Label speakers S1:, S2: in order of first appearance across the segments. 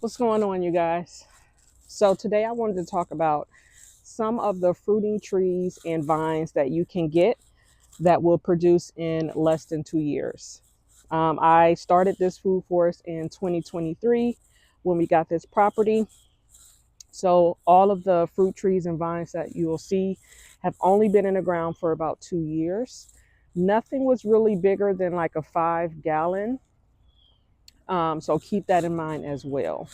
S1: What's going on, you guys? So today I wanted to talk about some of the fruiting trees and vines that you can get that will produce in less than 2 years. I started this food forest in 2023 when we got this property. So all of the fruit trees and vines that you will see have only been in the ground for about 2 years. Nothing was really bigger than like a 5 gallon. So keep that in mind as well.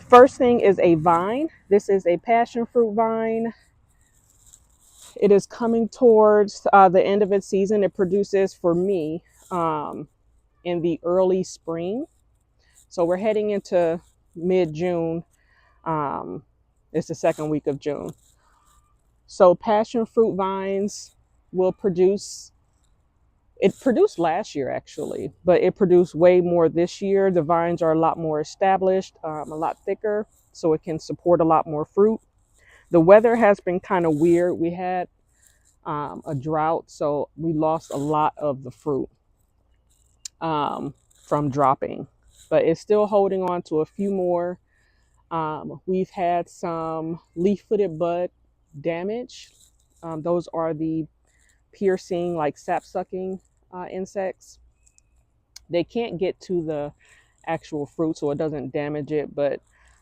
S1: First thing is a vine. This is a passion fruit vine. It is coming towards the end of its season. It produces for me in the early spring. So we're heading into mid-June. It's the second week of June. So passion fruit vines will produce. It produced last year actually, but it produced way more this year. The vines are a lot more established, a lot thicker, so it can support a lot more fruit. The weather has been kind of weird. We had a drought, so we lost a lot of the fruit from dropping, but it's still holding on to a few more. We've had some leaf-footed bud damage. Those are the piercing, like sap-sucking insects. They can't get to the actual fruit, so it doesn't damage it, but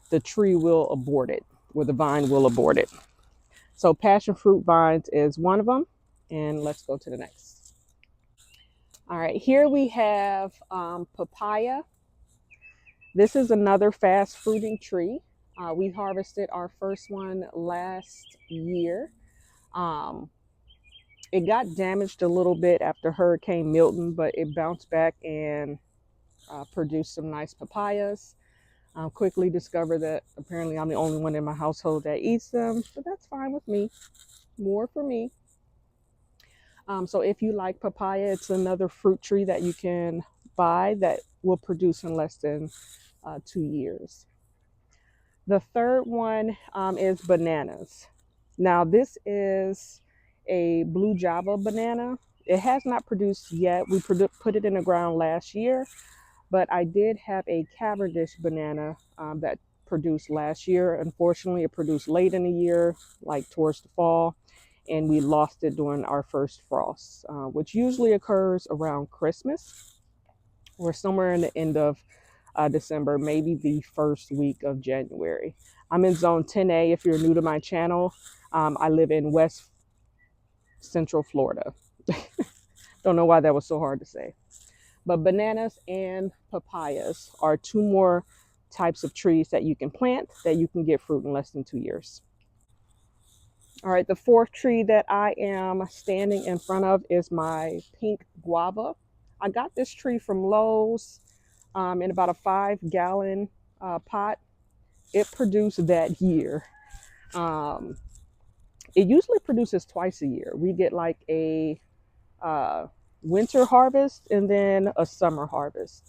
S1: the tree will abort it, or the vine will abort it. So passion fruit vines is one of them. And let's go to the next. All right, here we have papaya. This is another fast fruiting tree. We harvested our first one last year. Um, it got damaged a little bit after Hurricane Milton, but it bounced back and produced some nice papayas. Quickly discovered that apparently I'm the only one in my household that eats them, but that's fine with me. More for me. So if you like papaya, it's another fruit tree that you can buy that will produce in less than 2 years. The third one is bananas. Now this is a blue Java banana. It has not produced yet. We put it in the ground last year, but I did have a Cavendish banana that produced last year. Unfortunately, it produced late in the year, like towards the fall, and we lost it during our first frost, which usually occurs around Christmas or somewhere in the end of December, maybe the first week of January. I'm in zone 10A. If you're new to my channel, I live in West Central Florida. Don't know why that was so hard to say. But bananas and papayas are two more types of trees that you can plant that you can get fruit in less than 2 years. All right, the fourth tree that I am standing in front of is my pink guava. I got this tree from Lowe's in about a 5 gallon pot. It produced that year. It usually produces twice a year. We get like a winter harvest and then a summer harvest.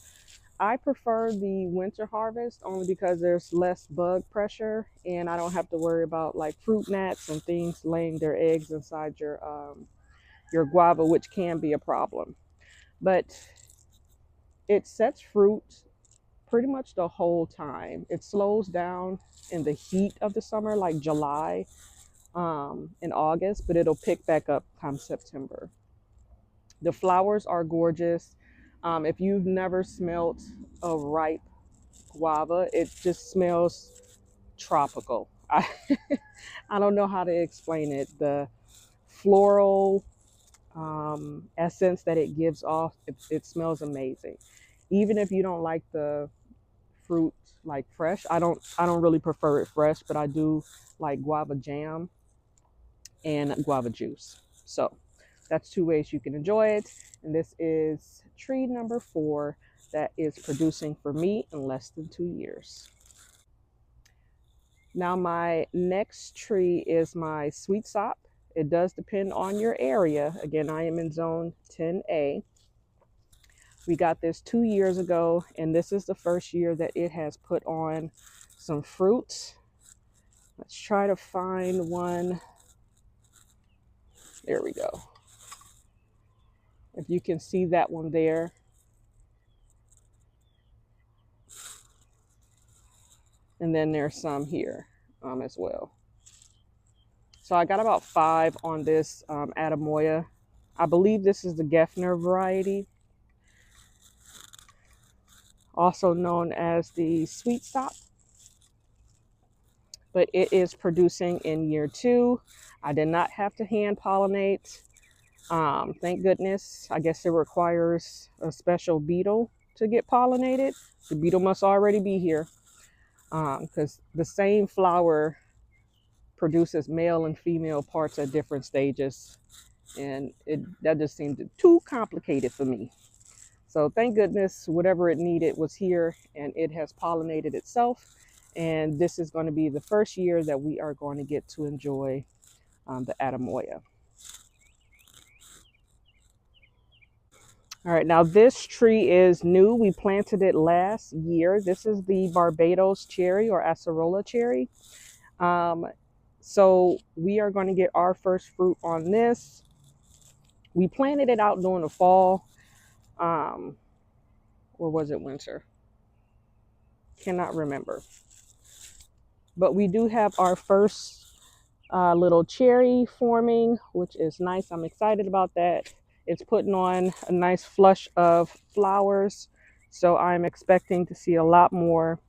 S1: I prefer the winter harvest only because there's less bug pressure and I don't have to worry about like fruit gnats and things laying their eggs inside your guava, which can be a problem. But it sets fruit pretty much the whole time. It slows down in the heat of the summer, like July and August, but it'll pick back up come September. The flowers are gorgeous. If you've never smelled a ripe guava, it just smells tropical. I don't know how to explain it. The floral essence that it gives off, it smells amazing. Even if you don't like the fruit like fresh, I don't really prefer it fresh, but I do like guava jam and guava juice. So that's two ways you can enjoy it. And this is tree number 4 that is producing for me in less than 2 years. Now my next tree is my sweet sop. It does depend on your area. Again, I am in zone 10A. We got this 2 years ago, and this is the first year that it has put on some fruit. Let's try to find one. There we go. If you can see that one there. And then there's some here as well. So I got about 5 on this Adamoya. I believe this is the Geffner variety, also known as the sweet stop. But it is producing in year 2. I did not have to hand pollinate. Thank goodness. I guess it requires a special beetle to get pollinated. The beetle must already be here because the same flower produces male and female parts at different stages. And that just seemed too complicated for me. So thank goodness whatever it needed was here and it has pollinated itself. And this is going to be the first year that we are going to get to enjoy the Atemoya. All right, now this tree is new. We planted it last year. This is the Barbados Cherry or Acerola Cherry. So we are going to get our first fruit on this. We planted it out during the fall. Or was it winter? Cannot remember. But we do have our first little cherry forming, which is nice. I'm excited about that. It's putting on a nice flush of flowers. So I'm expecting to see a lot more.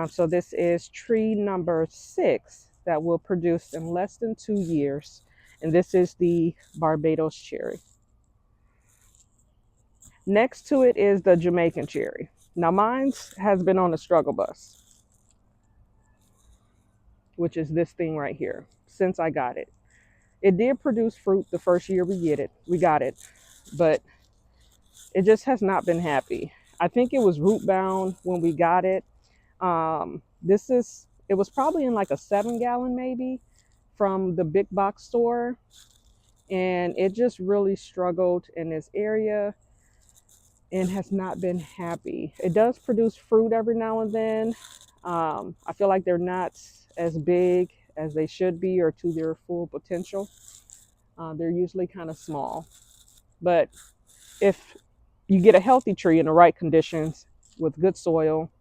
S1: So this is tree number 6 that will produce in less than 2 years. And this is the Barbados cherry. Next to it is the Jamaican cherry. Now mine has been on the struggle bus, which is this thing right here, since I got it. It did produce fruit the first year we got it, but it just has not been happy. I think it was root bound when we got it. It was probably in like a 7-gallon maybe from the big box store. And it just really struggled in this area and has not been happy. It does produce fruit every now and then. I feel like they're not as big as they should be or to their full potential. They're usually kind of small. But if you get a healthy tree in the right conditions with good soil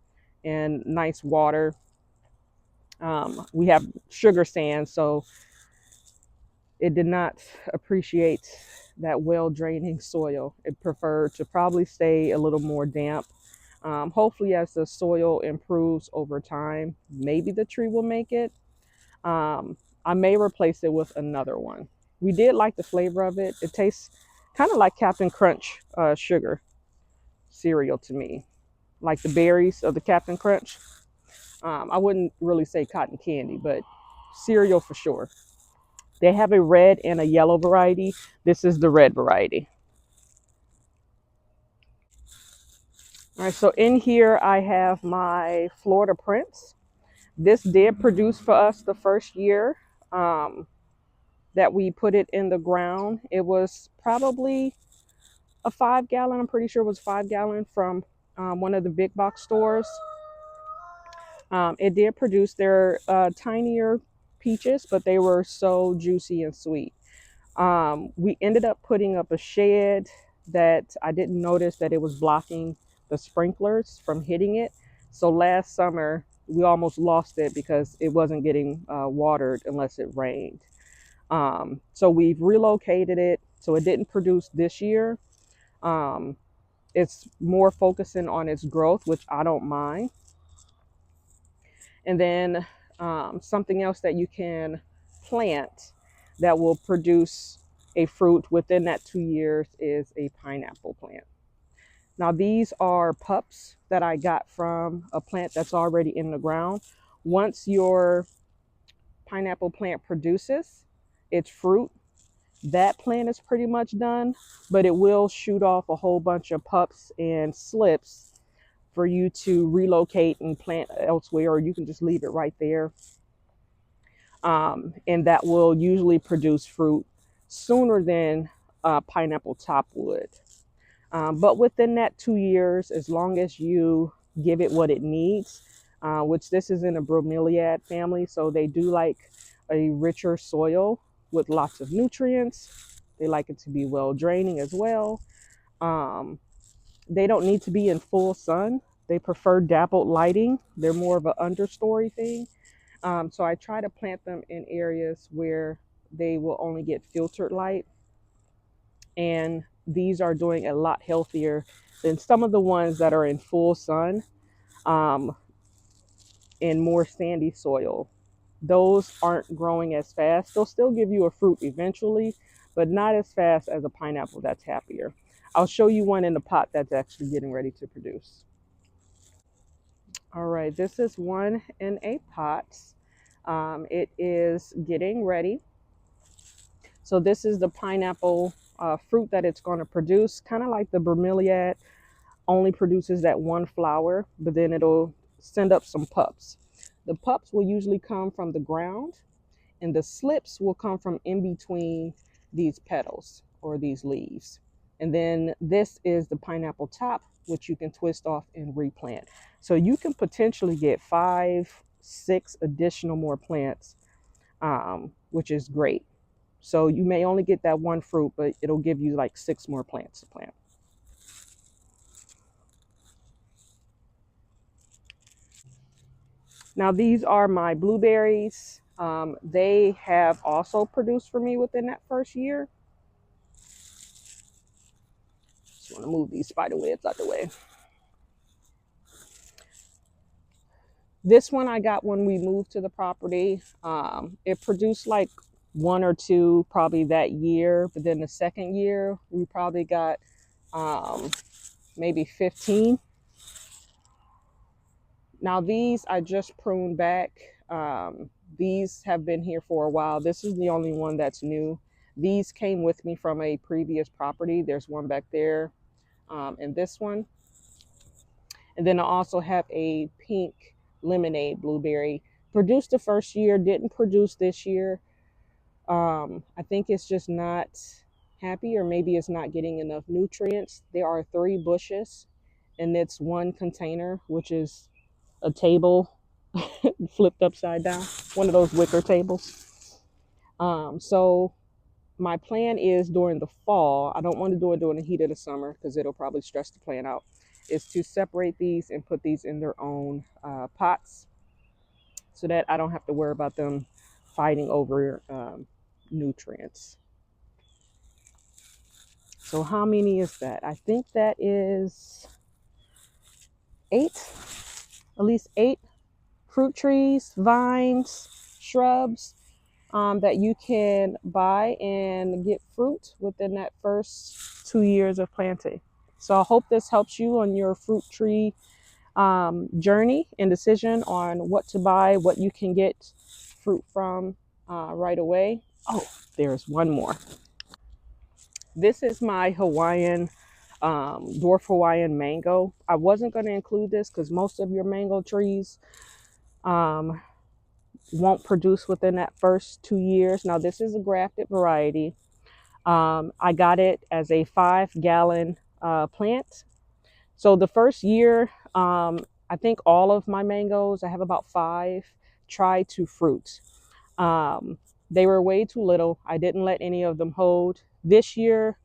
S1: and nice water, we have sugar sand, so it did not appreciate that well draining soil. It preferred to probably stay a little more damp. Hopefully as the soil improves over time, maybe the tree will make it. I may replace it with another one. We did like the flavor of it. It tastes kind of like Captain Crunch sugar cereal to me, like the berries of the Captain Crunch. I wouldn't really say cotton candy, but cereal for sure. They have a red and a yellow variety. This is the red variety. All right, so in here I have my Florida Prince. This did produce for us the first year that we put it in the ground. It was probably a 5-gallon. I'm pretty sure it was 5-gallon from one of the big box stores. It did produce their tinier peaches, but they were so juicy and sweet. We ended up putting up a shed that I didn't notice that it was blocking the sprinklers from hitting it. So last summer, we almost lost it because it wasn't getting watered unless it rained. So we've relocated it so it didn't produce this year. It's more focusing on its growth, which I don't mind. And then something else that you can plant that will produce a fruit within that 2 years is a pineapple plant. Now these are pups that I got from a plant that's already in the ground. Once your pineapple plant produces its fruit, that plant is pretty much done, but it will shoot off a whole bunch of pups and slips for you to relocate and plant elsewhere, or you can just leave it right there. And that will usually produce fruit sooner than pineapple top would. But within that 2 years, as long as you give it what it needs, which this is in a bromeliad family, so they do like a richer soil with lots of nutrients. They like it to be well draining as well. They don't need to be in full sun. They prefer dappled lighting. They're more of an understory thing. So I try to plant them in areas where they will only get filtered light. And these are doing a lot healthier than some of the ones that are in full sun, um, in more sandy soil. Those aren't growing as fast. They'll still give you a fruit eventually, but not as fast as a pineapple that's happier. I'll show you one in the pot that's actually getting ready to produce. All right, this is one in a pot. It is getting ready. So this is the pineapple fruit that it's going to produce, kind of like the bromeliad only produces that one flower, but then it'll send up some pups. The pups will usually come from the ground, and the slips will come from in between these petals or these leaves. And then this is the pineapple top, which you can twist off and replant. So you can potentially get 5, 6 additional more plants, which is great. So you may only get that one fruit, but it'll give you like 6 more plants to plant. Now these are my blueberries. They have also produced for me within that first year. Just want to move these spider webs out the way. This one I got when we moved to the property. It produced like 1 or 2 probably that year, but then the second year we probably got maybe 15. Now these I just pruned back. These have been here for a while. This is the only one that's new. These came with me from a previous property. There's one back there, and this one. And then I also have a pink lemonade blueberry. Produced the first year, didn't produce this year. I think it's just not happy, or maybe it's not getting enough nutrients. There are 3 bushes, and it's one container, which is a table flipped upside down, one of those wicker tables. So my plan is during the fall, I don't want to do it during the heat of the summer because it'll probably stress the plant out, is to separate these and put these in their own pots so that I don't have to worry about them fighting over nutrients. So how many is that? I think that is 8, at least 8 fruit trees, vines, shrubs that you can buy and get fruit within that first 2 years of planting. So I hope this helps you on your fruit tree journey and decision on what to buy, what you can get fruit from right away. Oh, there's one more. This is my Hawaiian, dwarf Hawaiian mango. I wasn't going to include this because most of your mango trees um, won't produce within that first 2 years. Now this is a grafted variety. I got it as a 5-gallon plant. So the first year, I think all of my mangoes, I have about 5, tried to fruit. They were way too little. I didn't let any of them hold. This year,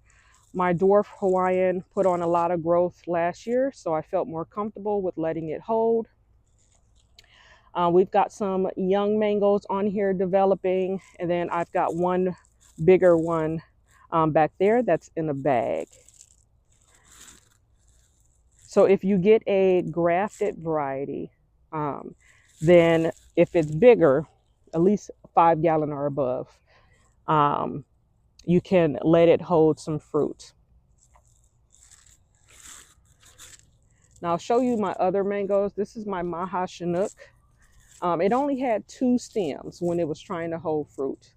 S1: my dwarf Hawaiian put on a lot of growth last year, so I felt more comfortable with letting it hold. We've got some young mangoes on here developing, and then I've got one bigger one back there that's in a bag. So if you get a grafted variety, then if it's bigger, at least 5-gallon or above, you can let it hold some fruit. Now I'll show you my other mangoes. This is my Maha Chinook. It only had 2 stems when it was trying to hold fruit.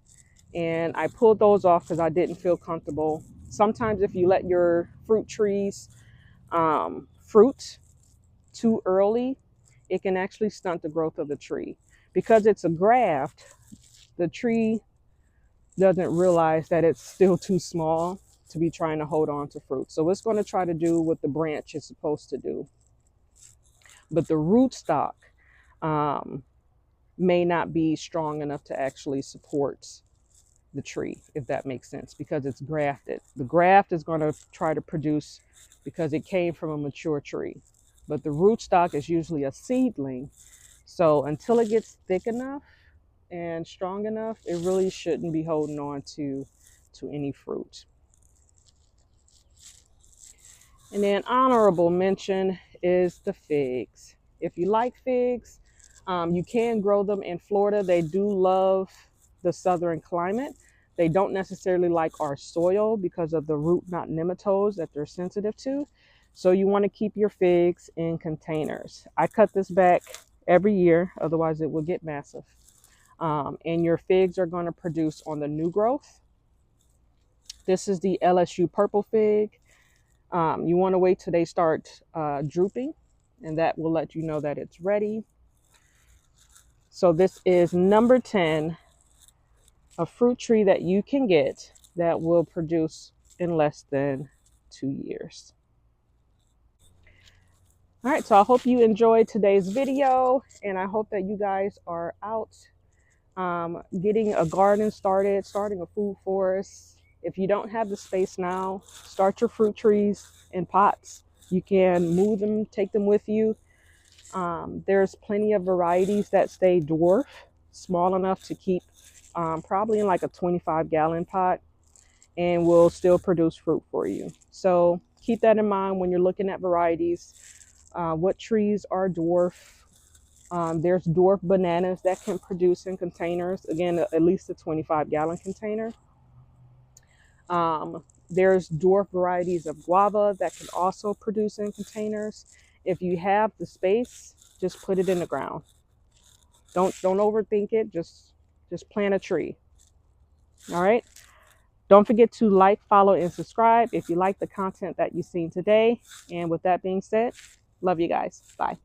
S1: And I pulled those off because I didn't feel comfortable. Sometimes if you let your fruit trees fruit too early, it can actually stunt the growth of the tree. Because it's a graft, the tree doesn't realize that it's still too small to be trying to hold on to fruit. So it's going to try to do what the branch is supposed to do. But the rootstock may not be strong enough to actually support the tree, if that makes sense, because it's grafted. The graft is going to try to produce because it came from a mature tree. but the rootstock is usually a seedling. So until it gets thick enough and strong enough, it really shouldn't be holding on to any fruit. And then honorable mention is the figs. If you like figs, you can grow them in Florida. They do love the southern climate. They don't necessarily like our soil because of the root knot nematodes that they're sensitive to. So you want to keep your figs in containers. I cut this back every year, otherwise it will get massive. And your figs are going to produce on the new growth. This is the LSU purple fig. You want to wait till they start drooping, and that will let you know that it's ready. So this is number 10, a fruit tree that you can get that will produce in less than 2 years. All right, so I hope you enjoyed today's video, and I hope that you guys are out getting a garden started, starting a food forest. If you don't have the space now, start your fruit trees in pots. You can move them, take them with you. There's plenty of varieties that stay dwarf, small enough to keep probably in like a 25-gallon pot, and will still produce fruit for you. So keep that in mind when you're looking at varieties. What trees are dwarf? There's dwarf bananas that can produce in containers, again, at least a 25-gallon container. There's dwarf varieties of guava that can also produce in containers. If you have the space, just put it in the ground. Don't overthink it. Just plant a tree. All right. Don't forget to like, follow, and subscribe if you like the content that you've seen today. And with that being said, love you guys. Bye.